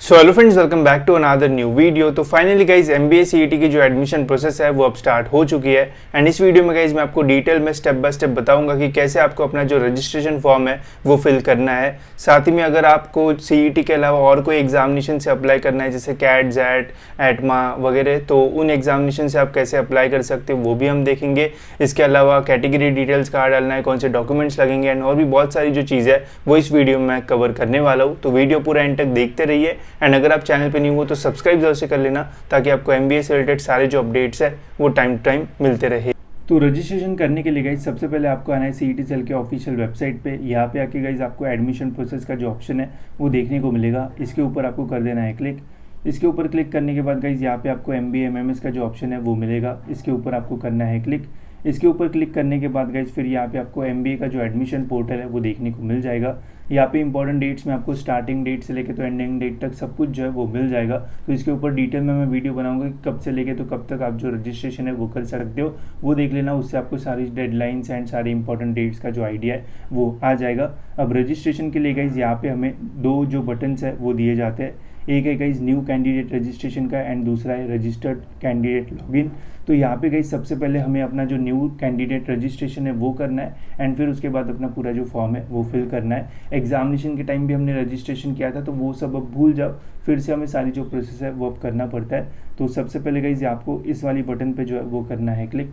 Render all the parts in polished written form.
So hello friends, welcome back to another new video. तो finally guys MBA CET की जो admission process है वो अब स्टार्ट हो चुकी है। एंड इस वीडियो में गाइज मैं आपको डिटेल में स्टेप बाय स्टेप बताऊंगा कि कैसे आपको अपना जो रजिस्ट्रेशन फॉर्म है वो फिल करना है। साथ ही में अगर आपको सीईटी के अलावा और कोई एग्जामिनेशन से अप्लाई करना है जैसे कैट, जैट, एटमा वगैरह, तो उन एग्जामिनेशन से आप कैसे अप्लाई कर सकते हो वो भी हम देखेंगे। इसके अलावा कैटेगरी डिटेल्स कहाँ डालना है, कौन से डॉक्यूमेंट्स लगेंगे एंड और भी बहुत सारी जो चीज़ है वो इस वीडियो में मैं कवर करने वाला हूँ। तो वीडियो पूरा एंड तक देखते रहिए। एंड अगर आप चैनल पे न्यू हो तो सब्सक्राइब जरूर से कर लेना ताकि आपको एमबीए से रिलेटेड सारे जो अपडेट्स है वो टाइम टू टाइम मिलते रहे। तो रजिस्ट्रेशन करने के लिए गाइज सबसे पहले आपको आना है सीईटी सेल के ऑफिशियल वेबसाइट पे। यहाँ पे आके गाइज आपको एडमिशन प्रोसेस का जो ऑप्शन है वो देखने को मिलेगा। इसके ऊपर आपको कर देना है क्लिक। इसके ऊपर क्लिक करने के बाद गाइज यहाँ पे आपको एमबीए एमएमएस का जो ऑप्शन है वो मिलेगा। इसके ऊपर आपको करना है क्लिक। इसके ऊपर क्लिक करने के बाद गाइज फिर यहाँ पे आपको एमबीए का जो एडमिशन पोर्टल है वो देखने को मिल जाएगा। यहाँ पे इंपॉर्टेंट डेट्स में आपको स्टार्टिंग डेट से लेके तो एंडिंग डेट तक सब कुछ जो है वो मिल जाएगा। तो इसके ऊपर डिटेल में मैं वीडियो बनाऊंगा कि कब से लेके तो कब तक आप जो रजिस्ट्रेशन है वो कर सकते हो, वो देख लेना। उससे आपको सारी डेडलाइंस एंड सारी इंपॉर्टेंट डेट्स का जो आइडिया है वो आ जाएगा। अब रजिस्ट्रेशन के लिए गाइज यहाँ पे हमें दो जो बटन्स है वो दिए जाते हैं। एक है गाइज न्यू कैंडिडेट रजिस्ट्रेशन का एंड दूसरा है रजिस्टर्ड कैंडिडेट लॉगिन। तो यहाँ पे गाइज सबसे पहले हमें अपना जो न्यू कैंडिडेट रजिस्ट्रेशन है वो करना है एंड फिर उसके बाद अपना पूरा जो फॉर्म है वो फिल करना है। एग्जामिनेशन के टाइम भी हमने रजिस्ट्रेशन किया था तो वो सब अब भूल जाओ, फिर से हमें सारी जो प्रोसेस है वो अब करना पड़ता है। तो सबसे पहले गाइज आपको इस वाली बटन पे जो है वो करना है क्लिक।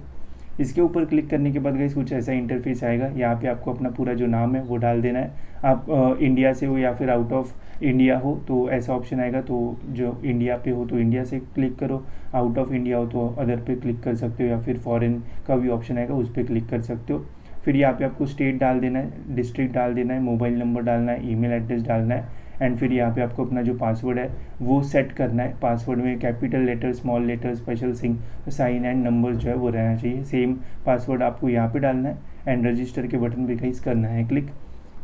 इसके ऊपर क्लिक करने के बाद गाइस कुछ ऐसा इंटरफेस आएगा। यहाँ पे आपको अपना पूरा जो नाम है वो डाल देना है। आप इंडिया से हो या फिर आउट ऑफ इंडिया हो तो ऐसा ऑप्शन आएगा। तो जो इंडिया पे हो तो इंडिया से क्लिक करो, आउट ऑफ इंडिया हो तो अदर पे क्लिक कर सकते हो या फिर फॉरेन का भी ऑप्शन आएगा उस पर क्लिक कर सकते हो। फिर यहाँ पे आपको स्टेट डाल देना है, डिस्ट्रिक्ट डाल देना है, मोबाइल नंबर डालना है, ईमेल एड्रेस डालना है एंड फिर यहाँ पे आपको अपना जो पासवर्ड है वो सेट करना है। पासवर्ड में capital letter, small letter, special sign and number जो है वो रहना चाहिए। सेम पासवर्ड आपको यहाँ पे डालना है एंड रजिस्टर के बटन पे गाइस करना है क्लिक।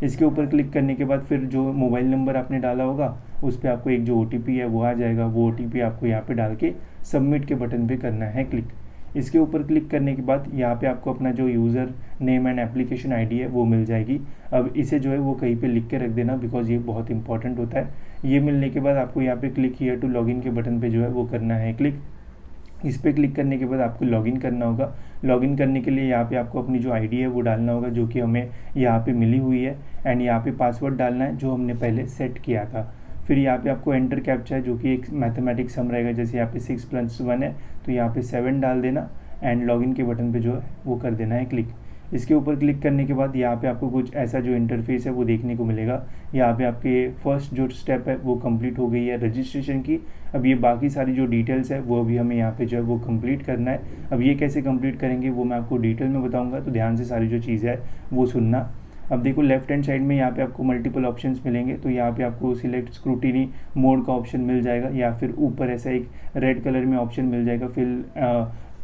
इसके ऊपर क्लिक करने के बाद फिर जो मोबाइल नंबर आपने डाला होगा उस पर आपको एक जो ओटीपी है वो आ जाएगा। वो ओटीपी आपको यहाँ पे डाल के सबमिट के बटन पे करना है क्लिक। इसके ऊपर क्लिक करने के बाद यहाँ पे आपको अपना जो user name and application ID है वो मिल जाएगी। अब इसे जो है वो कहीं पे लिख के रख देना बिकॉज ये बहुत इंपॉर्टेंट होता है। ये मिलने के बाद आपको यहाँ पे क्लिक हियर टू लॉगिन के बटन पे जो है वो करना है क्लिक। इस पर क्लिक करने के बाद आपको लॉगिन करना होगा। लॉगिन करने के लिए यहाँ पे आपको अपनी जो आईडी है वो डालना होगा जो कि हमें यहाँ पे मिली हुई है एंड यहाँ पे पासवर्ड डालना है जो हमने पहले सेट किया था। फिर यहाँ पे आपको एंटर कैप्चा है जो कि एक मैथमेटिक्स सम रहेगा। जैसे यहाँ पे 6+1 है तो यहाँ पे 7 डाल देना एंड लॉगिन के बटन पे जो है वो कर देना है क्लिक। इसके ऊपर क्लिक करने के बाद यहाँ पे आपको कुछ ऐसा जो इंटरफेस है वो देखने को मिलेगा। यहाँ पे आपके फर्स्ट जो स्टेप है वो कंप्लीट हो गई है रजिस्ट्रेशन की। अब ये बाकी सारी जो डिटेल्स है वो अभी हमें यहाँ पे जो है वो कंप्लीट करना है। अब ये कैसे कंप्लीट करेंगे वो मैं आपको डिटेल में बताऊँगा, तो ध्यान से सारी जो चीज़ है वो सुनना। अब देखो लेफ्ट हैंड साइड में यहाँ पे आपको मल्टीपल ऑप्शंस मिलेंगे। तो यहाँ पे आपको सिलेक्ट स्क्रूटिनी मोड का ऑप्शन मिल जाएगा या फिर ऊपर ऐसा एक रेड कलर में ऑप्शन मिल जाएगा fill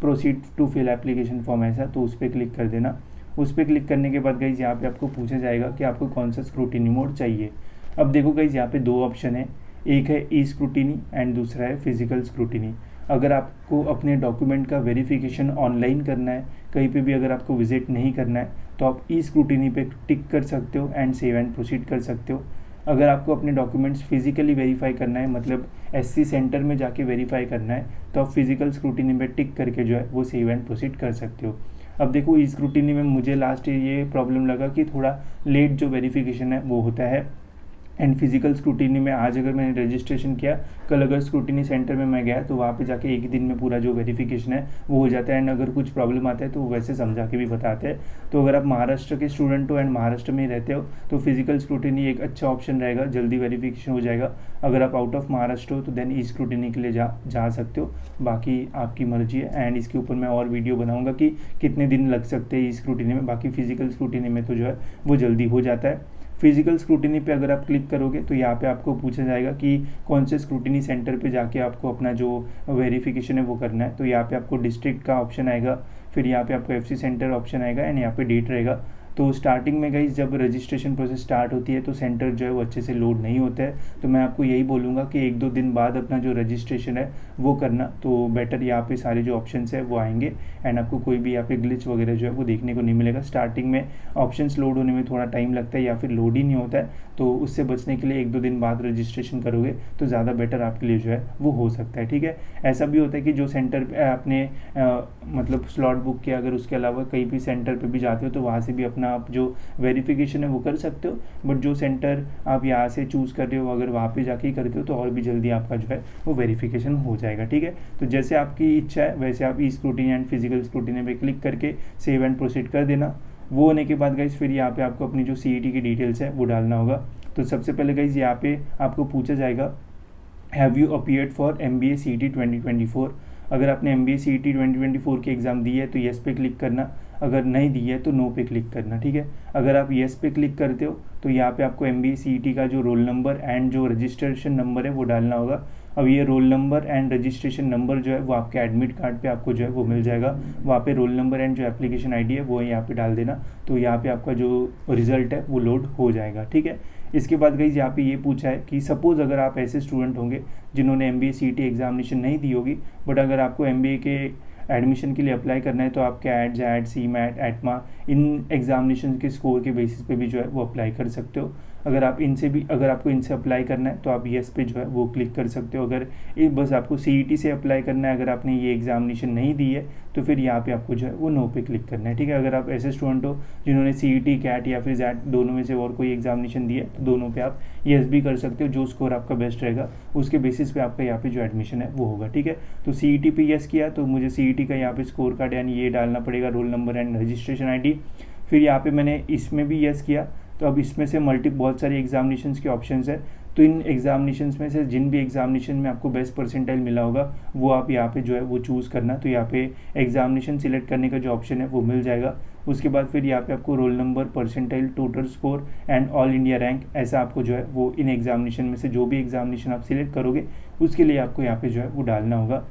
proceed to fill application form ऐसा, तो उस पर क्लिक कर देना। उस पर क्लिक करने के बाद गाइज यहाँ पे आपको पूछा जाएगा कि आपको कौन सा स्क्रूटिनी मोड चाहिए। अब देखो गाइज यहाँ पे दो ऑप्शन है, एक है ई स्क्रूटिनी एंड दूसरा है फिजिकल स्क्रूटिनी। अगर आपको अपने डॉक्यूमेंट का वेरिफिकेशन ऑनलाइन करना है, कहीं पे भी अगर आपको विजिट नहीं करना है तो आप ई स्क्रूटिनी पे टिक कर सकते हो एंड सेव एंड प्रोसीड कर सकते हो। अगर आपको अपने डॉक्यूमेंट्स फिजिकली वेरीफाई करना है, मतलब एससी सेंटर में जाके वेरीफाई करना है, तो आप फिजिकल स्क्रूटिनी पे टिक करके जो है वो सेव एंड प्रोसीड कर सकते हो। अब देखो ई स्क्रूटिनी में मुझे लास्ट ये प्रॉब्लम लगा कि थोड़ा लेट जो वेरिफिकेशन है वो होता है एंड फिजिकल स्क्रूटिनी में आज अगर मैंने रजिस्ट्रेशन किया, कल अगर स्क्रूटिनी सेंटर में मैं गया तो वहाँ पे जाके एक दिन में पूरा जो वेरिफिकेशन है वो हो जाता है एंड अगर कुछ प्रॉब्लम आता है तो वैसे समझा के भी बताते हैं। तो अगर आप महाराष्ट्र के स्टूडेंट हो एंड महाराष्ट्र में ही रहते हो तो फिजिकल स्क्रूटिनी एक अच्छा ऑप्शन रहेगा, जल्दी वेरिफिकेशन हो जाएगा। अगर आप आउट ऑफ महाराष्ट्र हो तो देन ई स्क्रूटिनी के लिए जा सकते हो, बाकी आपकी मर्जी है। एंड इसके ऊपर मैं और वीडियो बनाऊँगा कि कितने दिन लग सकते हैं ई स्क्रूटिनी में। बाकी फिजिकल स्क्रूटिनी में तो जो है वो जल्दी हो जाता है। फिजिकल स्क्रूटिनी पे अगर आप क्लिक करोगे तो यहाँ पे आपको पूछा जाएगा कि कौन से स्क्रूटिनी सेंटर पे जाके आपको अपना जो वेरिफिकेशन है वो करना है। तो यहाँ पे आपको डिस्ट्रिक्ट का ऑप्शन आएगा, फिर यहाँ पे आपको एफसी सेंटर ऑप्शन आएगा एंड यहाँ पे डेट रहेगा। तो स्टार्टिंग में गाइज जब रजिस्ट्रेशन प्रोसेस स्टार्ट होती है तो सेंटर जो है वो अच्छे से लोड नहीं होता है, तो मैं आपको यही बोलूँगा कि 1-2 दिन बाद अपना जो रजिस्ट्रेशन है वो करना, तो बेटर यहाँ पे सारे जो ऑप्शंस है वो आएंगे एंड आपको कोई भी यहाँ पे ग्लिच वगैरह जो है वो देखने को नहीं मिलेगा। स्टार्टिंग में ऑप्शंस लोड होने में थोड़ा टाइम लगता है या फिर लोड ही नहीं होता है, तो उससे बचने के लिए 1-2 दिन बाद रजिस्ट्रेशन करोगे तो ज़्यादा बेटर आपके लिए जो है वो हो सकता है, ठीक है। ऐसा भी होता है कि जो सेंटर पे आपने मतलब स्लॉट बुक किया, अगर उसके अलावा कहीं भी सेंटर पे भी जाते हो तो वहाँ से भी अपना आप जो वेरिफिकेशन है वो कर सकते हो, बट जो सेंटर आप यहाँ से चूज़ कर रहे हो अगर वहाँ पे जाके ही करते हो तो और भी जल्दी आपका जो है वो वेरिफिकेशन हो जाएगा, ठीक है। तो जैसे आपकी इच्छा है वैसे आप ई स्क्रूटिनी एंड फिजिकल स्क्रूटिनी पे क्लिक करके सेव एंड प्रोसीड कर देना। वो होने के बाद गाइज फिर यहाँ पे आपको अपनी जो CET की डिटेल्स है वो डालना होगा। तो सबसे पहले गाइज यहाँ पे आपको पूछा जाएगा have you appeared for MBA CET 2024। अगर आपने MBA CET 2024 की एग्ज़ाम दी है तो येस पे क्लिक करना, अगर नहीं दी है तो नो पे क्लिक करना, ठीक है। अगर आप येस पे क्लिक करते हो तो यहाँ पे आपको MBA CET का जो रोल नंबर एंड जो रजिस्ट्रेशन नंबर है वो डालना होगा। अब ये roll number and registration number जो है वो आपके एडमिट कार्ड पे आपको जो है वो मिल जाएगा, वहाँ पे रोल नंबर एंड जो एप्लीकेशन ID है वो यहाँ पे डाल देना, तो यहाँ पे आपका जो रिजल्ट है वो लोड हो जाएगा, ठीक है। इसके बाद गाइस यहाँ पे ये पूछा है कि सपोज़ अगर आप ऐसे स्टूडेंट होंगे जिन्होंने MBA CET एग्जामिनेशन नहीं दी होगी, बट अगर आपको MBA के एडमिशन के लिए अप्लाई करना है तो आप कैट, जैट, CMAT, एटमा इन एग्जामिनेशन के स्कोर के बेसिस पे भी जो है वो अप्लाई कर सकते हो। अगर आपको इनसे अप्लाई करना है तो आप येस पे जो है वो क्लिक कर सकते हो। अगर बस आपको CET से अप्लाई करना है, अगर आपने ये एग्जामिनेशन नहीं दी है तो फिर यहाँ पे आपको जो है वो नो पे क्लिक करना है, ठीक है। अगर आप ऐसे स्टूडेंट हो जिन्होंने CET, कैट या फिर जैट दोनों में से और कोई एग्जामिनेशन दी है तो दोनों पे आप येस भी कर सकते हो, जो स्कोर आपका बेस्ट रहेगा उसके बेसिस पे आपका यहाँ पे जो एडमिशन है वो होगा, ठीक है। तो CET पे येस किया तो मुझे CET का यहाँ पे स्कोर कार्ड यानी ये डालना पड़ेगा, roll number and registration ID। फिर यहाँ पे मैंने इसमें भी येस किया, तो अब इसमें से बहुत सारी एग्जामिनेशंस के ऑप्शंस है, तो इन एग्जामिनेशंस में से जिन भी एग्जामिनेशन में आपको बेस्ट परसेंटाइल मिला होगा वो आप यहाँ पे जो है वो चूज़ करना। तो यहाँ पे एग्जामिनेशन सिलेक्ट करने का जो ऑप्शन है वो मिल जाएगा। उसके बाद फिर यहाँ पे आपको roll number, percentile, total score and all India rank, ऐसा आपको जो है वो इन एग्जामिनेशन में से जो भी एग्जामिनेशन आप सिलेक्ट करोगे उसके लिए आपको यहाँ पे जो है वो डालना होगा।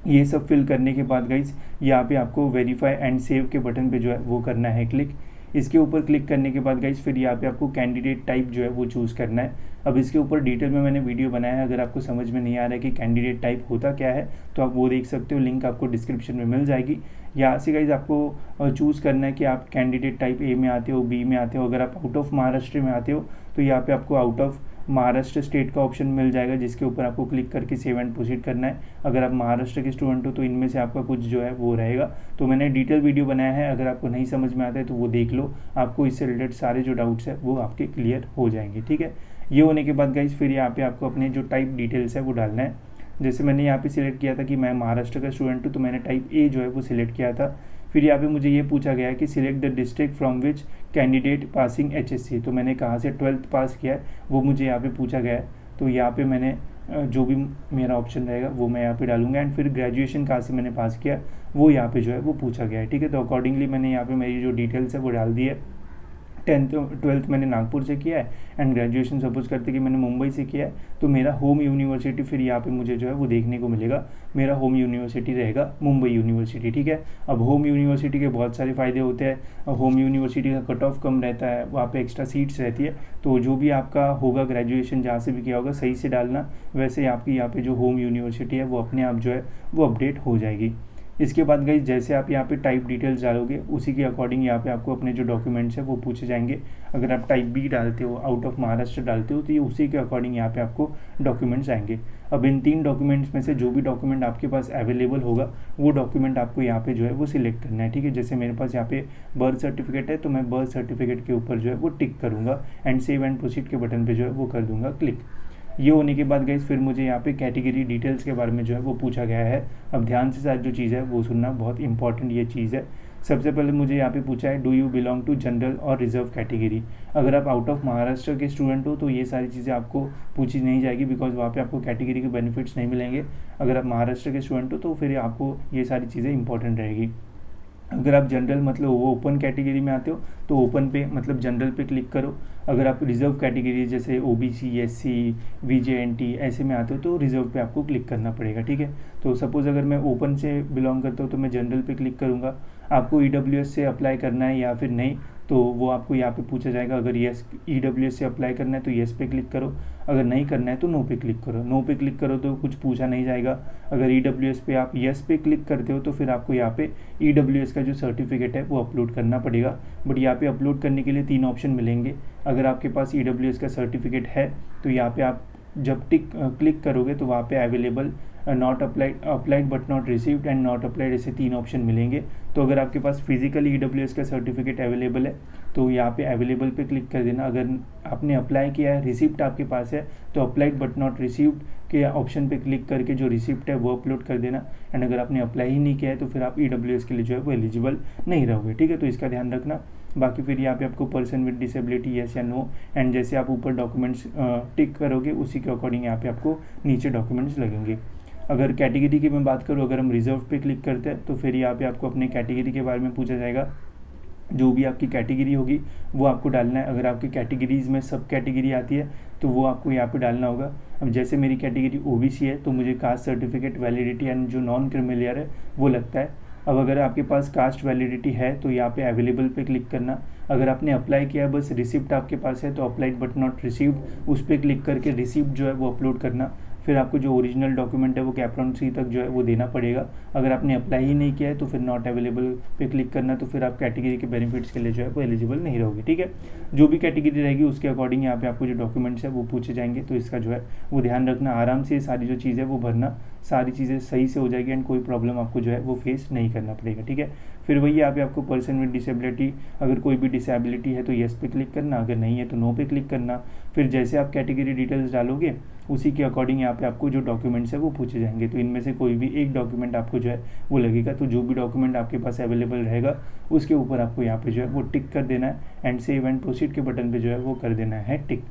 ये सब फिल करने के बाद गाइज यहाँ पे आपको वेरीफाई एंड सेव के बटन पे जो है वो करना है क्लिक। इसके ऊपर क्लिक करने के बाद गाइज फिर यहाँ पे आपको कैंडिडेट टाइप जो है वो चूज़ करना है। अब इसके ऊपर डिटेल में मैंने वीडियो बनाया है, अगर आपको समझ में नहीं आ रहा है कि कैंडिडेट टाइप होता क्या है तो आप वो देख सकते हो, लिंक आपको डिस्क्रिप्शन में मिल जाएगी। यहाँ से गाइज आपको चूज़ करना है कि आप कैंडिडेट टाइप A में आते हो, B में आते हो। अगर आप आउट ऑफ महाराष्ट्र में आते हो तो यहाँ पे आपको आउट ऑफ महाराष्ट्र स्टेट का ऑप्शन मिल जाएगा, जिसके ऊपर आपको क्लिक करके सेव एंड प्रोसीड करना है। अगर आप महाराष्ट्र के स्टूडेंट हो तो इनमें से आपका कुछ जो है वो रहेगा। तो मैंने डिटेल वीडियो बनाया है, अगर आपको नहीं समझ में आता है तो वो देख लो, आपको इससे रिलेटेड सारे जो डाउट्स है वो आपके क्लियर हो जाएंगे, ठीक है। ये होने के बाद गाइज फिर यहाँ पे आपको अपने जो टाइप डिटेल्स है वो डालना है। जैसे मैंने यहाँ पे सिलेक्ट किया था कि मैं महाराष्ट्र का स्टूडेंट हूँ तो मैंने टाइप A जो है वो सिलेक्ट किया था। फिर यहाँ पे मुझे ये पूछा गया है कि select the district from which candidate passing HSC, तो मैंने कहाँ से 12th पास किया है वो मुझे यहाँ पे पूछा गया है। तो यहाँ पे मैंने जो भी मेरा ऑप्शन रहेगा वो मैं यहाँ पे डालूंगा एंड फिर ग्रेजुएशन कहाँ से मैंने पास किया वो यहाँ पे जो है वो पूछा गया है, ठीक है। तो अकॉर्डिंगली मैंने यहाँ पे मेरी जो डिटेल्स है वो डाल दी है। 12th मैंने नागपुर से किया है एंड ग्रेजुएशन सपोज करते कि मैंने मुंबई से किया है, तो मेरा होम यूनिवर्सिटी फिर यहाँ पे मुझे जो है वो देखने को मिलेगा, मेरा होम यूनिवर्सिटी रहेगा मुंबई यूनिवर्सिटी, ठीक है। अब होम यूनिवर्सिटी के बहुत सारे फ़ायदे होते हैं। होम यूनिवर्सिटी का कट ऑफ कम रहता है, वहाँ पे एक्स्ट्रा सीट्स रहती है, तो जो भी आपका होगा ग्रेजुएशन जहाँ से भी किया होगा सही से डालना, वैसे आपकी यहाँ पे जो होम यूनिवर्सिटी है वो अपने आप जो है वो अपडेट हो जाएगी। इसके बाद गाइस जैसे आप यहाँ पे टाइप डिटेल्स डालोगे उसी के अकॉर्डिंग यहाँ पे आपको अपने जो डॉक्यूमेंट्स है वो पूछे जाएंगे। अगर आप टाइप B डालते हो, आउट ऑफ महाराष्ट्र डालते हो, तो ये उसी के अकॉर्डिंग यहाँ पे आपको डॉक्यूमेंट्स आएंगे। अब इन 3 डॉक्यूमेंट्स में से जो भी डॉक्यूमेंट आपके पास अवेलेबल होगा वो डॉक्यूमेंट आपको यहाँ पे जो है वो सिलेक्ट करना है, ठीक है। जैसे मेरे पास यहाँ पे बर्थ सर्टिफिकेट है तो मैं बर्थ सर्टिफिकेट के ऊपर जो है वो टिक करूँगा एंड सेव एंड प्रोसीड के बटन पर जो है वो कर दूँगा क्लिक। ये होने के बाद गाइस फिर मुझे यहाँ पे कैटेगरी डिटेल्स के बारे में जो है वो पूछा गया है। अब ध्यान से साथ जो चीज़ है वो सुनना, बहुत इंपॉर्टेंट ये चीज़ है। सबसे पहले मुझे यहाँ पे पूछा है do you belong to general और रिजर्व कैटेगरी। अगर आप आउट ऑफ महाराष्ट्र के स्टूडेंट हो तो ये सारी चीज़ें आपको पूछी नहीं जाएगी, बिकॉज वहाँ पे आपको कैटेगरी के बेनिफिट्स नहीं मिलेंगे। अगर आप महाराष्ट्र के स्टूडेंट हो तो फिर आपको ये सारी चीज़ें इंपॉर्टेंट रहेगी। अगर आप जनरल मतलब वो ओपन कैटेगरी में आते हो तो ओपन पे मतलब जनरल पे क्लिक करो। अगर आप रिजर्व कैटेगरी जैसे OBC, SC, VJNT ऐसे में आते हो तो रिजर्व पे आपको क्लिक करना पड़ेगा, ठीक है। तो सपोज़ अगर मैं ओपन से बिलोंग करता हूँ तो मैं जनरल पे क्लिक करूँगा। आपको EWS से अप्लाई करना है या फिर नहीं, तो वो आपको यहाँ पे पूछा जाएगा। अगर यस EWS से अप्लाई करना है तो यस पे क्लिक करो, अगर नहीं करना है तो नो पे क्लिक करो। नो पे क्लिक करो तो कुछ पूछा नहीं जाएगा। अगर EWS पे आप यस पे क्लिक करते हो तो फिर आपको यहाँ पे EWS का जो सर्टिफिकेट है वो अपलोड करना पड़ेगा। बट यहाँ पे अपलोड करने के लिए 3 ऑप्शन मिलेंगे। अगर आपके पास EWS का सर्टिफिकेट है तो यहाँ पे आप जब क्लिक करोगे तो वहाँ पे available, not applied but not received and not applied, ऐसे 3 ऑप्शन मिलेंगे। तो अगर आपके पास फिजिकली EWS का सर्टिफिकेट अवेलेबल है तो यहाँ पे अवेलेबल पे क्लिक कर देना। अगर आपने अप्लाई किया है, रिसिप्ट आपके पास है, तो अप्लाइड बट नॉट रिसीव्ड के ऑप्शन पे क्लिक करके जो रिसिप्ट है वो अपलोड कर देना। एंड अगर आपने अप्लाई ही नहीं किया है तो फिर आप EWS के लिए जो है वो एलिजिबल नहीं रहोगे, ठीक है। तो इसका ध्यान रखना। बाकी फिर यहाँ पे आपको पर्सन विद डिसेबिलिटी यस या नो, एंड जैसे आप ऊपर डॉक्यूमेंट्स टिक करोगे उसी के अकॉर्डिंग यहाँ पे आपको नीचे डॉक्यूमेंट्स लगेंगे। अगर कैटेगरी की मैं बात करूँ, अगर हम रिजर्व पे क्लिक करते हैं तो फिर यहाँ पे आपको अपने कैटेगरी के बारे में पूछा जाएगा। जो भी आपकी कैटेगरी होगी वो आपको डालना है। अगर आपकी कैटेगरीज़ में सब कैटेगरी आती है तो वो आपको यहाँ पे डालना होगा। अब जैसे मेरी कैटेगरी OBC है तो मुझे कास्ट सर्टिफिकेट वैलिडिटी एंड जो नॉन क्रिमिलियर है वो लगता है। अब अगर आपके पास कास्ट वैलिडिटी है तो यहाँ पे अवेलेबल पे क्लिक करना। अगर आपने अप्लाई किया, बस रिसिप्ट आपके पास है, तो अप्लाइड बट नॉट रिसीव्ड उस पर क्लिक करके रिसिप्ट जो है वो अपलोड करना। फिर आपको जो ओरिजिनल डॉक्यूमेंट है वो कैप्टन C तक जो है वो देना पड़ेगा। अगर आपने अप्लाई ही नहीं किया है तो फिर नॉट अवेलेबल पे क्लिक करना, तो फिर आप कैटेगरी के बेनिफिट्स के लिए जो है वो एलिजिबल नहीं रहोगे, ठीक है। जो भी कैटेगरी रहेगी उसके अकॉर्डिंग यहाँ पे आपको जो डॉक्यूमेंट्स है वो पूछे जाएंगे, तो इसका जो है वो ध्यान रखना। आराम से सारी जो चीज़ है वो भरना, सारी चीज़ें सही से हो जाएगी एंड कोई प्रॉब्लम आपको जो है वो फेस नहीं करना पड़ेगा, ठीक है। फिर वही यहाँ पे आपको पर्सन विद डिसेबिलिटी, अगर कोई भी डिसेबिलिटी है तो येस पे क्लिक करना, अगर नहीं है तो नो पे क्लिक करना। फिर जैसे आप कैटेगरी डिटेल्स डालोगे उसी के अकॉर्डिंग यहाँ पे आपको जो डॉक्यूमेंट्स है वो पूछे जाएंगे। तो इनमें से कोई भी एक डॉक्यूमेंट आपको जो है वो लगेगा। तो जो भी डॉक्यूमेंट आपके पास अवेलेबल रहेगा उसके ऊपर आपको यहाँ पे जो है वो टिक कर देना है एंड सेव एंड प्रोसीड के बटन पे जो है वो कर देना है टिक।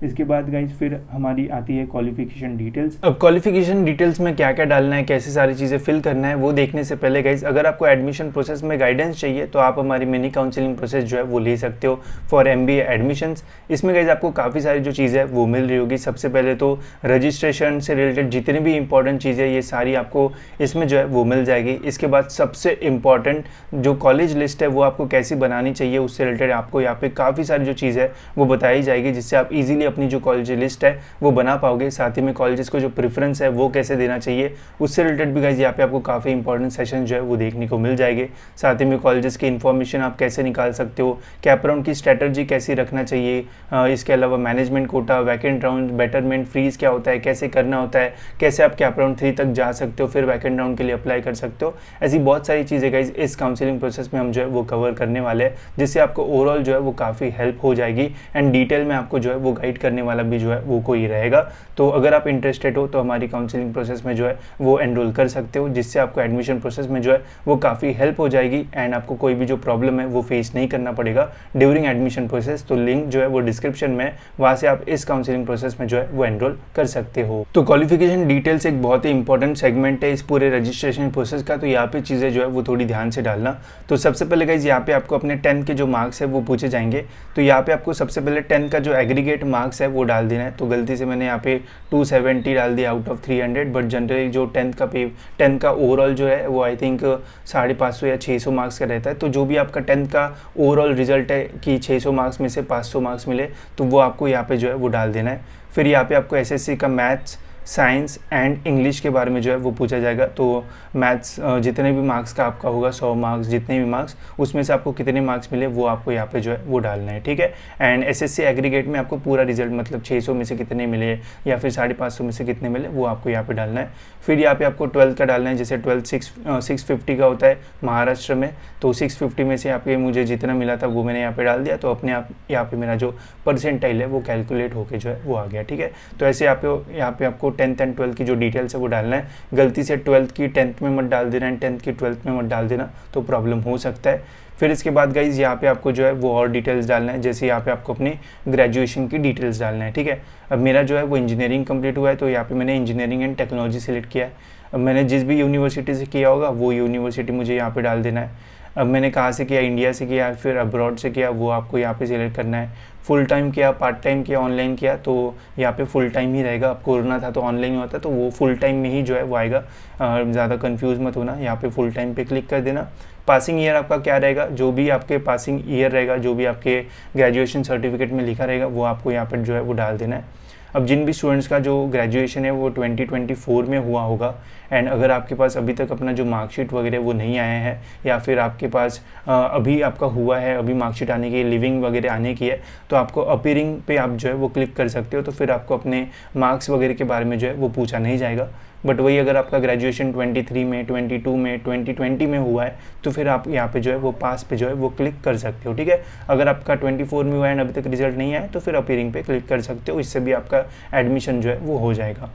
इसके बाद गाइज फिर हमारी आती है क्वालिफिकेशन डिटेल्स। अब क्वालिफिकेशन डिटेल्स में क्या क्या डालना है, कैसे सारी चीज़ें फिल करना है, वो देखने से पहले गाइज अगर आपको एडमिशन प्रोसेस में गाइडेंस चाहिए तो आप हमारी मिनी काउंसलिंग प्रोसेस जो है वो ले सकते हो फॉर MBA एडमिशन्स। इसमें गाइज आपको काफ़ी सारी जो चीज़ें है वो मिल रही होगी। सबसे पहले तो रजिस्ट्रेशन से रिलेटेड जितनी भी इंपॉर्टेंट चीज़ें ये सारी आपको इसमें जो है वो मिल जाएगी। इसके बाद सबसे इम्पॉर्टेंट जो कॉलेज लिस्ट है वो आपको कैसी बनानी चाहिए उससे रिलेटेड आपको यहाँ पे काफ़ी सारी जो चीज़ है वो बताई जाएगी, जिससे आप इजीली अपनी जो कॉलेज लिस्ट है वो बना पाओगे। साथ ही में कॉलेजेस को जो प्रेफरेंस है वो कैसे देना चाहिए उससे रिलेटेड भी गाइज यहाँ पे आपको काफ़ी इंपॉर्टेंट सेशन जो है वो देखने को मिल जाएंगे। साथ ही में कॉलेजेस की इन्फॉर्मेशन आप कैसे निकाल सकते हो, कैप राउंड की स्ट्रैटेजी कैसे रखना चाहिए, इसके अलावा management quota, vacant round, betterment freeze क्या होता है, कैसे करना होता है, कैसे आप कैप राउंड 3 तक जा सकते हो, फिर वैकेंट राउंड के लिए अप्लाई कर सकते हो। ऐसी बहुत सारी चीज़ें गाइज इस काउंसलिंग प्रोसेस में हम जो है वो कवर करने वाले हैं, जिससे आपको ओवरऑल जो है वो काफ़ी हेल्प हो जाएगी एंड डिटेल में आपको जो है वो गाइड करने वाला भी जो है वो कोई रहेगा। तो अगर आप इंटरेस्टेड हो तो हमारी काउंसलिंग प्रोसेस में जो है वो एनरोल कर सकते हो, जिससे आपको एडमिशन प्रोसेस में जो है वो काफ़ी हेल्प हो जाएगी एंड आपको कोई भी जो प्रॉब्लम है वो फेस नहीं करना पड़ेगा ड्यूरिंग एडमिशन प्रोसेस। तो लिंक जो है वो डिस्क्रिप्शन में, वहाँ से आप इस काउंसलिंग प्रोसेस में जो है वो एनरोल कर सकते हो। तो क्वालिफिकेशन डिटेल्स एक बहुत ही इंपॉर्टेंट सेगमेंट है इस पूरे रजिस्ट्रेशन प्रोसेस का, तो यहाँ पे चीज़ें जो है वो थोड़ी ध्यान से डालना। तो सबसे पहले गाइज यहाँ पे आपको अपने 10 के जो मार्क्स है वो पूछे जाएंगे। तो यहाँ पे आपको सबसे पहले 10 का जो एग्रीगेट मार्क्स है वो डाल देना है। तो गलती से मैंने यहाँ पे 270 डाल दिया आउट ऑफ 300, बट जनरली जो 10 का ओवरऑल जो है वो आई थिंक 550 या 600 मार्क्स का रहता है। तो जो भी आपका 10 का ओवरऑल रिजल्ट है कि 600 मार्क्स में से 500 मार्क्स मिले तो वो आपको यहाँ पे जो है वो डाल देना है। फिर यहाँ पे आपको SSC का मैथ्स, साइंस एंड इंग्लिश के बारे में जो है वो पूछा जाएगा। तो मैथ्स जितने भी मार्क्स का आपका होगा 100 मार्क्स, जितने भी मार्क्स उसमें से आपको कितने मार्क्स मिले वो आपको यहाँ पे जो है वो डालना है, ठीक है। एंड SSC एग्रीगेट में आपको पूरा रिजल्ट मतलब 600 में से कितने मिले या फिर 550 में से कितने मिले वो आपको यहाँ पे डालना है। फिर यहाँ पे आपको 12 का डालना है। जैसे 12 650 का होता है महाराष्ट्र में, तो 650 में से यहाँ पे मुझे जितना मिला था वो मैंने यहाँ पे डाल दिया, तो अपने आप यहाँ पे मेरा जो परसेंटाइल है वो कैलकुलेट होके जो है वो आ गया, ठीक है। तो ऐसे यहाँ पे आपको 10th एंड 12th की जो डिटेल्स है वो डालना है। गलती से 12th की 10th में मत डाल देना एंड 10th की 12th में मत डाल देना, तो प्रॉब्लम हो सकता है। फिर इसके बाद गाइज यहाँ पे आपको जो है वो और डिटेल्स डालना है। जैसे यहाँ पे आपको अपनी ग्रेजुएशन की डिटेल्स डालना है, ठीक है। अब मेरा जो है वो इंजीनियरिंग कंप्लीट हुआ है, तो यहाँ पे मैंने इंजीनियरिंग एंड टेक्नोलॉजी सेलेक्ट किया है। अब मैंने जिस भी यूनिवर्सिटी से किया होगा वो यूनिवर्सिटी मुझे यहाँ पे डाल देना है। अब मैंने कहाँ से किया, इंडिया से किया फिर अब्रॉड से किया, वो आपको यहाँ पे सिलेक्ट करना है। फुल टाइम किया, पार्ट टाइम किया, ऑनलाइन किया, तो यहाँ पे फुल टाइम ही रहेगा। आपको करना था तो ऑनलाइन ही होता, तो वो फुल टाइम में ही जो है वो आएगा। ज़्यादा कंफ्यूज मत होना, यहाँ पे फुल टाइम पे क्लिक कर देना। पासिंग ईयर आपका क्या रहेगा, जो भी आपके पासिंग ईयर रहेगा, जो भी आपके ग्रेजुएशन सर्टिफिकेट में लिखा रहेगा वो आपको यहाँ पर जो है वो डाल देना है। अब जिन भी स्टूडेंट्स का जो ग्रेजुएशन है वो 2024 में हुआ होगा, एंड अगर आपके पास अभी तक अपना जो मार्कशीट वगैरह वो नहीं आया है, या फिर आपके पास अभी आपका हुआ है, अभी मार्कशीट आने की, लिविंग वगैरह आने की है, तो आपको अपीयरिंग पे आप जो है वो क्लिक कर सकते हो। तो फिर आपको अपने मार्क्स वगैरह के बारे में जो है वो पूछा नहीं जाएगा। बट वही अगर आपका ग्रेजुएशन 23 में, 22 में, 2020 में हुआ है, तो फिर आप यहाँ पे जो है वो पास पे जो है वो क्लिक कर सकते हो, ठीक है। अगर आपका 24 में हुआ है अभी तक रिजल्ट नहीं आया, तो फिर अपीयरिंग पे क्लिक कर सकते हो, इससे भी आपका एडमिशन जो है वो हो जाएगा।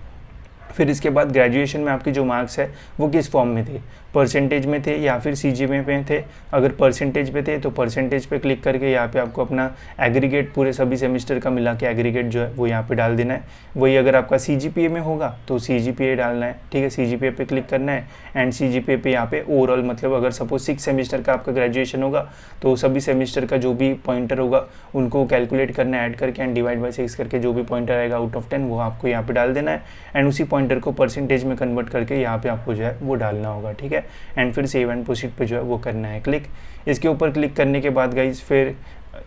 फिर इसके बाद ग्रेजुएशन में आपके जो मार्क्स है वो किस फॉर्म में थे, परसेंटेज में थे या फिर सीजीपीए में थे। अगर परसेंटेज पे थे तो परसेंटेज पे क्लिक करके यहाँ पे आपको अपना एग्रीगेट पूरे सभी सेमेस्टर का मिला के एग्रीगेट जो है वो यहाँ पे डाल देना है। वही अगर आपका सीजीपीए में होगा तो सीजीपीए डालना है, ठीक है, सीजीपीए पे क्लिक करना है। एंड सीजीपीए पे यहाँ पे ओवरऑल मतलब अगर सपोज 6 सेमेस्टर का आपका ग्रेजुएशन होगा तो सभी सेमेस्टर का जो भी पॉइंटर होगा उनको कैलकुलेट करना है, ऐड करके एंड डिवाइड बाई 6 करके जो भी पॉइंटर आएगा आउट ऑफ 10 वो आपको यहाँ पे डाल देना है। एंड उसी पॉइंटर को परसेंटेज में कन्वर्ट करके यहाँ पे आपको जो है वो डालना होगा, ठीक है। एंड फिर सेव एंड प्रोसीड पे जो है वो करना है क्लिक। इसके ऊपर क्लिक करने के बाद गाइज फिर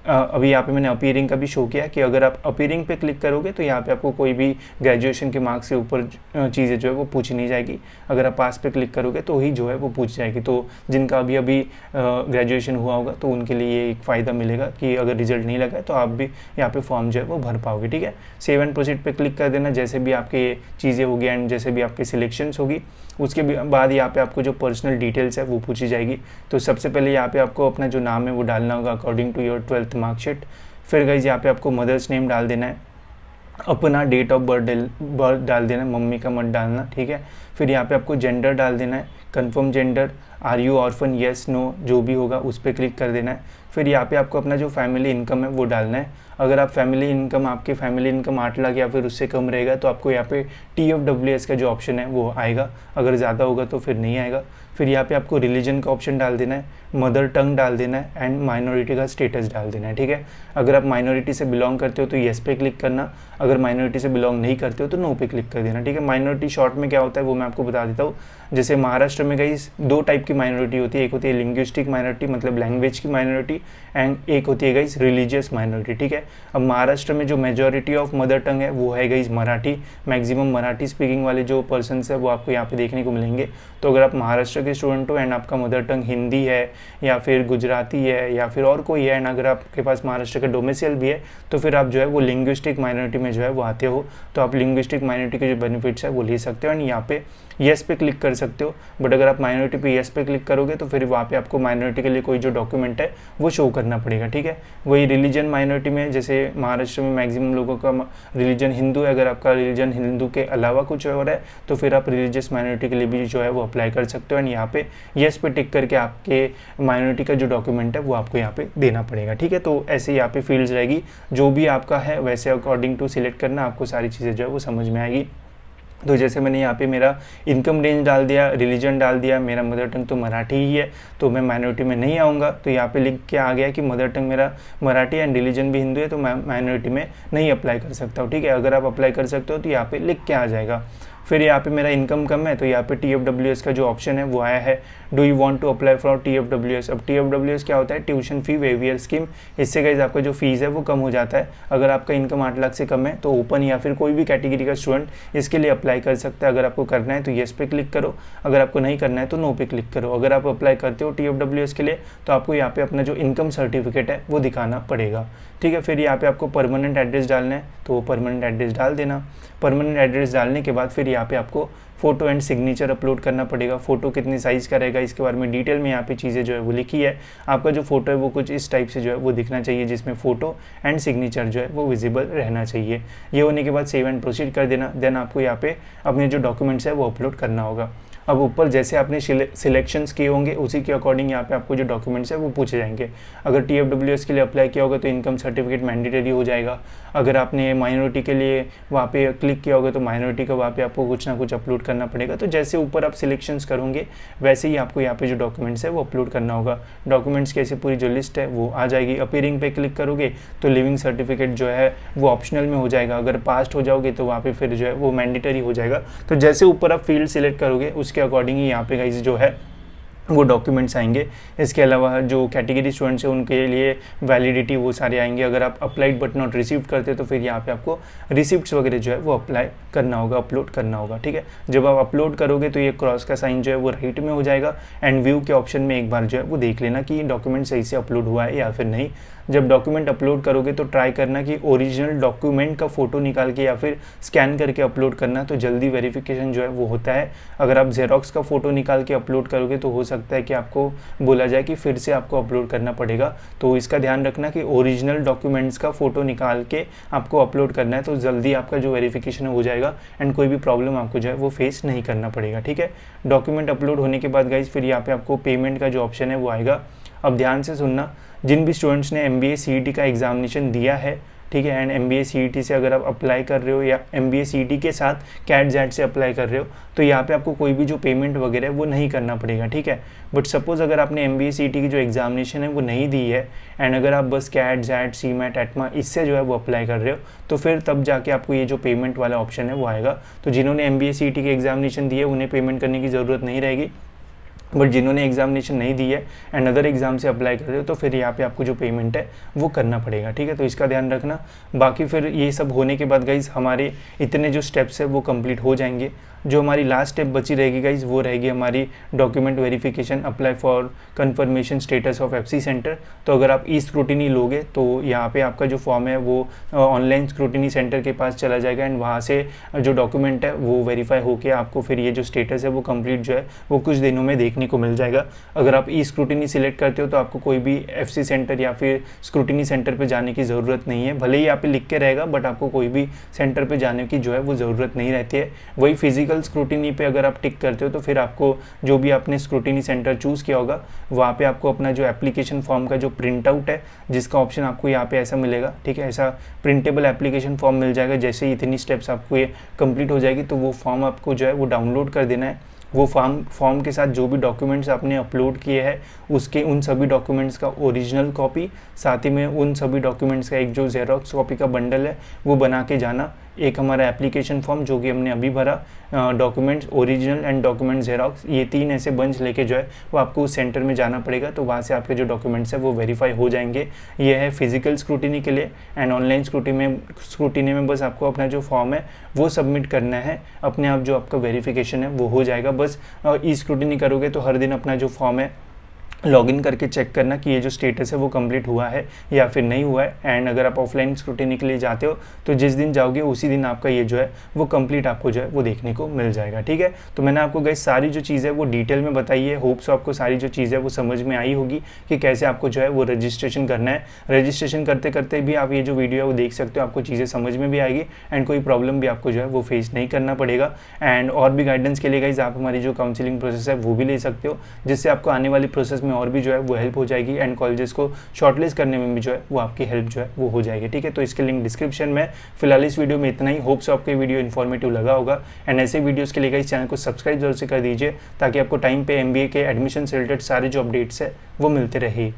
अभी यहाँ पे मैंने अपीयरिंग का भी शो किया कि अगर आप अपीयरिंग पे क्लिक करोगे तो यहाँ पे आपको कोई भी ग्रेजुएशन के मार्क्स के ऊपर चीज़ें जो है वो पूछी नहीं जाएगी। अगर आप पास पे क्लिक करोगे तो ही जो है वो पूछ जाएगी। तो जिनका अभी ग्रेजुएशन हुआ होगा तो उनके लिए ये एक फ़ायदा मिलेगा कि अगर रिजल्ट नहीं लगा तो आप भी यहाँ पे फॉर्म जो है वो भर पाओगे, ठीक है। सेव एंड प्रोसीड पे क्लिक कर देना जैसे भी आपके चीज़ें होगी एंड जैसे भी आपकी सिलेक्शंस होगी। उसके बाद यहाँ पे आपको जो पर्सनल डिटेल्स है वो पूछी जाएगी। तो सबसे पहले यहाँ पे आपको अपना जो नाम है वो डालना होगा according to your 12th marksheet. फिर गाइज यहाँ पे आपको मदर्स नेम डाल देना है, अपना डेट ऑफ बर्थ डाल देना है, मम्मी का मत डालना, ठीक है। फिर यहाँ पे आपको जेंडर डाल देना है, confirm gender, are you orphan, yes no, जो भी होगा उस पर क्लिक कर देना है। फिर यहाँ पे आपको अपना जो फैमिली इनकम है वो डालना है। अगर आप आपकी फैमिली इनकम 8 लाख या फिर उससे कम रहेगा तो आपको यहाँ पे TFWS का जो ऑप्शन है वो आएगा, अगर ज़्यादा होगा तो फिर नहीं आएगा। फिर यहाँ पे आपको रिलीजन का ऑप्शन डाल देना है, मदर टंग डाल देना है एंड माइनॉरिटी का स्टेटस डाल देना है, ठीक है। अगर आप माइनॉरिटी से बिलोंग करते हो तो येस पे क्लिक करना, अगर माइनॉरिटी से बिलोंग नहीं करते हो तो नो पे क्लिक कर देना, ठीक है। माइनॉरिटी शॉर्ट में क्या होता है वो मैं आपको बता देता हूँ। जैसे महाराष्ट्र में गई 2 टाइप की माइनॉरिटी होती है, एक होती है लिंग्विस्टिक माइनॉरिटी मतलब लैंग्वेज की माइनॉरिटी, एंड एक होती है गाइस रिलीजियस माइनॉरिटी, ठीक है। अब महाराष्ट्र में जो मेजॉरिटी ऑफ मदर टंग है वो है guys Marathi, maximum Marathi speaking वाले जो पर्सन्स है वो आपको यहाँ पे देखने को मिलेंगे। तो अगर आप महाराष्ट्र के स्टूडेंट हो एंड आपका मदर टंग हिंदी है या फिर गुजराती है या फिर और कोई है, एंड अगर आपके पास महाराष्ट्र का डोमिसाइल भी है तो फिर आप जो है वो लिंग्विस्टिक माइनॉरिटी में जो है वो आते हो, तो आप लिंग्विस्टिक माइनॉरिटी के जो बेनिफिट्स है वो ले सकते हो एंड यहाँ पे येस पे क्लिक कर सकते हो। बट अगर आप माइनॉरिटी पे येस पे क्लिक करोगे तो फिर वहाँ पे आपको माइनॉरिटी के लिए कोई जो डॉक्यूमेंट है वो शो करना पड़ेगा, ठीक है। वही रिलीजन माइनॉरिटी में जैसे महाराष्ट्र में मैक्सिमम लोगों का रिलीजन हिंदू है, अगर आपका रिलीजन हिंदू के अलावा कुछ और है तो फिर आप रिलीजियस माइनॉरिटी के लिए भी जो है वो अप्लाई कर सकते हो एंड यहाँ पे येस पे टिक करके आपके माइनॉरिटी का जो डॉक्यूमेंट है वो आपको यहाँ पे देना पड़ेगा, ठीक है। तो ऐसे यहाँ पे फील्ड्स रहेगी, जो भी आपका है वैसे अकॉर्डिंग टू सिलेक्ट करना, आपको सारी चीज़ें जो है वो समझ में आएगी। तो जैसे मैंने यहाँ पे मेरा इनकम रेंज डाल दिया, रिलीजन डाल दिया, मेरा मदर टंग तो मराठी ही है तो मैं माइनॉरिटी में नहीं आऊँगा, तो यहाँ पे लिख के आ गया कि मदर टंग मेरा मराठी एंड रिलीजन भी हिंदू है तो मैं माइनॉरिटी में नहीं अप्लाई कर सकता हूँ, ठीक है। अगर आप अप्लाई कर सकते हो तो यहाँ पे लिख के आ जाएगा। फिर यहाँ पे मेरा इनकम कम है तो यहाँ पे TFWS का जो ऑप्शन है वो आया है, do you want to apply for TFWS। अब TFWS क्या होता है, ट्यूशन फी वेवियर स्कीम। इससे गाइस आपका जो फीस है वो कम हो जाता है। अगर आपका इनकम 8 लाख से कम है तो ओपन या फिर कोई भी कैटेगरी का स्टूडेंट इसके लिए अप्लाई कर सकता है। अगर आपको करना है तो येस पे क्लिक करो, अगर आपको नहीं करना है तो नो पे क्लिक करो। अगर आप अप्लाई करते हो TFWS के लिए तो आपको यहाँ पे अपना जो इनकम सर्टिफिकेट है वो दिखाना पड़ेगा, ठीक है। फिर यहाँ पे आपको परमानेंट एड्रेस डालना है तो परमानेंट एड्रेस डाल देना। परमानेंट एड्रेस डालने के बाद फिर यहाँ पे आपको फ़ोटो एंड सिग्नेचर अपलोड करना पड़ेगा। फ़ोटो कितनी साइज़ का रहेगा इसके बारे में डिटेल में यहाँ पे चीज़ें जो है वो लिखी है। आपका जो फ़ोटो है वो कुछ इस टाइप से जो है वो दिखना चाहिए, जिसमें फ़ोटो एंड सिग्नेचर जो है वो विजिबल रहना चाहिए। ये होने के बाद सेव एंड प्रोसीड कर देना। देन आपको यहाँ पे अपने जो डॉक्यूमेंट्स है वो अपलोड करना होगा। अब ऊपर जैसे आपने सिलेक्शंस किए होंगे उसी के अकॉर्डिंग यहाँ पे आपको जो डॉक्यूमेंट्स है वो पूछे जाएंगे। अगर TFWS के लिए अप्लाई किया होगा तो इनकम सर्टिफिकेट मैंडेटरी हो जाएगा। अगर आपने माइनॉरिटी के लिए वहाँ पे क्लिक किया होगा तो माइनॉरिटी का वहाँ पे आपको कुछ ना कुछ अपलोड करना पड़ेगा। तो जैसे ऊपर आप सिलेक्शंस करोगे वैसे ही आपको यहाँ पे जो डॉक्यूमेंट्स है वो अपलोड करना होगा। डॉक्यूमेंट्स की ऐसी पूरी जो लिस्ट है वो आ जाएगी। अपीयरिंग पे क्लिक करोगे तो लिविंग सर्टिफिकेट जो है वो ऑप्शनल में हो जाएगा। अगर पास्ट हो जाओगे तो वहाँ पे फिर जो है वो मैंडेटरी हो जाएगा। तो जैसे ऊपर आप फील्ड सिलेक्ट करोगे उसके अकॉर्डिंग ही यहाँ पे गाइस जो है वो डॉक्यूमेंट्स आएंगे। इसके अलावा जो कैटेगरी स्टूडेंट्स हैं उनके लिए वैलिडिटी वो सारे आएंगे। अगर आप अप्लाइड बट नॉट रिसीव्ड करते हो तो फिर यहाँ पे आपको रिसिप्ट्स वगैरह जो है वो अप्लाई करना होगा, अपलोड करना होगा। ठीक है, जब आप अपलोड करोगे तो ये क्रॉस का साइन जो है वो राइट में हो जाएगा एंड व्यू के ऑप्शन में एक बार जो है वो देख लेना कि डॉक्यूमेंट सही से अपलोड हुआ है या फिर नहीं। जब डॉक्यूमेंट अपलोड करोगे तो ट्राई करना कि ओरिजिनल डॉक्यूमेंट का फ़ोटो निकाल के या फिर स्कैन करके अपलोड करना, तो जल्दी वेरिफिकेशन जो है वो होता है। अगर आप जेरोक्स का फ़ोटो निकाल के अपलोड करोगे तो हो सकता है कि आपको बोला जाए कि फिर से आपको अपलोड करना पड़ेगा। तो इसका ध्यान रखना कि ओरिजिनल डॉक्यूमेंट्स का फ़ोटो निकाल के आपको अपलोड करना है, तो जल्दी आपका जो वेरिफिकेशन हो जाएगा एंड कोई भी प्रॉब्लम आपको जो है वो फेस नहीं करना पड़ेगा। ठीक है, डॉक्यूमेंट अपलोड होने के बाद गाइज फिर यहाँ पे आपको पेमेंट का जो ऑप्शन है वो आएगा। अब ध्यान से सुनना, जिन भी स्टूडेंट्स ने MBA CET का एग्जामिनेशन दिया है, ठीक है, एंड MBA CET से अगर आप अप्लाई कर रहे हो या MBA CET के साथ CAT-JAT से अप्लाई कर रहे हो तो यहाँ पे आपको कोई भी जो पेमेंट वगैरह है वो नहीं करना पड़ेगा। ठीक है, बट सपोज़ अगर आपने MBA CET की जो एग्जामिनेशन है वो नहीं दी है एंड अगर आप बस CAT-JAT, CMAT, ATMA इससे जो है वो अप्लाई कर रहे हो तो फिर तब जाके आपको ये जो पेमेंट वाला ऑप्शन है वो आएगा। तो जिन्होंने MBA CET की एग्जामिनेशन दी है उन्हें पेमेंट करने की ज़रूरत नहीं रहेगी, बट जिन्होंने एग्जामिनेशन नहीं दी है एंड अदर एग्जाम से अप्लाई कर रहे हो तो फिर यहाँ पे आपको जो पेमेंट है वो करना पड़ेगा। ठीक है, तो इसका ध्यान रखना। बाकी फिर ये सब होने के बाद गाइज हमारे इतने जो स्टेप्स है वो कंप्लीट हो जाएंगे। जो हमारी लास्ट स्टेप बची रहेगी गाइज वो रहेगी हमारी document verification, apply for confirmation status of FC centre. तो अगर आप स्क्रूटिनी लोगे तो यहाँ पे आपका जो फॉर्म है वो ऑनलाइन स्क्रूटिनी सेंटर के पास चला जाएगा एंड वहाँ से जो डॉक्यूमेंट है वो वेरीफाई होके आपको फिर ये जो स्टेटस है वो कंप्लीट जो है वो कुछ दिनों में देखने को मिल जाएगा। अगर आप स्क्रूटिनी सिलेक्ट करते हो तो आपको कोई भी FC सेंटर या फिर स्क्रूटिनी सेंटर पर जाने की ज़रूरत नहीं है। भले ही यहाँ पे लिख के रहेगा बट आपको कोई भी सेंटर पर जाने की जो है वो ज़रूरत नहीं रहती है। वही फिजिकल स्क्रूटिनी पे अगर आप टिक करते हो तो फिर आपको जो भी आपने स्क्रूटिनी सेंटर चूज़ किया होगा वहाँ पे आपको अपना जो एप्लीकेशन फॉर्म का जो प्रिंट आउट है जिसका ऑप्शन आपको यहाँ पे ऐसा मिलेगा। ठीक है, ऐसा प्रिंटेबल एप्लीकेशन फॉर्म मिल जाएगा। जैसे ही इतनी स्टेप्स आपको ये कंप्लीट हो जाएगी तो वो फॉर्म आपको जो है वो डाउनलोड कर देना है। वो फॉर्म के साथ जो भी डॉक्यूमेंट्स आपने अपलोड किए हैं उसके उन सभी डॉक्यूमेंट्स का ओरिजिनल कॉपी, साथ ही में उन सभी डॉक्यूमेंट्स का एक जो जेरोक्स कॉपी का बंडल है वो बना के जाना। एक हमारा एप्लीकेशन फॉर्म जो कि हमने अभी भरा, documents original and document xerox, ये 3 ऐसे बंच लेके जो है वो आपको उस सेंटर में जाना पड़ेगा। तो वहाँ से आपके जो डॉक्यूमेंट्स है वो वेरीफाई हो जाएंगे। ये है फिजिकल स्क्रूटिनी के लिए एंड ऑनलाइन स्क्रूटिनी में बस आपको अपना जो फॉर्म है वो सबमिट करना है। अपने आप जो आपका वेरिफिकेशन है वो हो जाएगा। बस स्क्रूटिनी करोगे तो हर दिन अपना जो फॉर्म है लॉगिन करके चेक करना कि ये जो स्टेटस है वो कंप्लीट हुआ है या फिर नहीं हुआ है। एंड अगर आप ऑफलाइन स्क्रूटिनी के लिए जाते हो तो जिस दिन जाओगे उसी दिन आपका ये जो है वो कंप्लीट आपको जो है वो देखने को मिल जाएगा। ठीक है, तो मैंने आपको गाइस सारी जो चीज़ है वो डिटेल में बताई है। होप सो आपको सारी जो चीज़ है वो समझ में आई होगी कि कैसे आपको जो है वो रजिस्ट्रेशन करना है। रजिस्ट्रेशन करते करते भी आप ये जो वीडियो है वो देख सकते हो, आपको चीज़ें समझ में भी आएगी एंड कोई प्रॉब्लम भी आपको जो है वो फेस नहीं करना पड़ेगा। एंड और भी गाइडेंस के लिए गाइस आप हमारी जो काउंसलिंग प्रोसेस है वो भी ले सकते हो, जिससे आपको आने वाली प्रोसेस में और भी जो है वो हेल्प हो जाएगी एंड कॉलेजेस को शॉर्टलिस्ट करने में भी जो है वो आपकी हेल्प जो है वो हो जाएगी। ठीक है, तो इसके लिंक डिस्क्रिप्शन में। फिलहाल इस वीडियो में इतना ही। होप सो आपको ये वीडियो इन्फॉर्मेटिव लगा होगा एंड ऐसे वीडियोस के लिए इस चैनल को सब्सक्राइब जरूर से कर दीजिए ताकि आपको टाइम पे MBA के एडमिशन से रिलेटेड सारे जो अपडेट्स है वो मिलते रहे।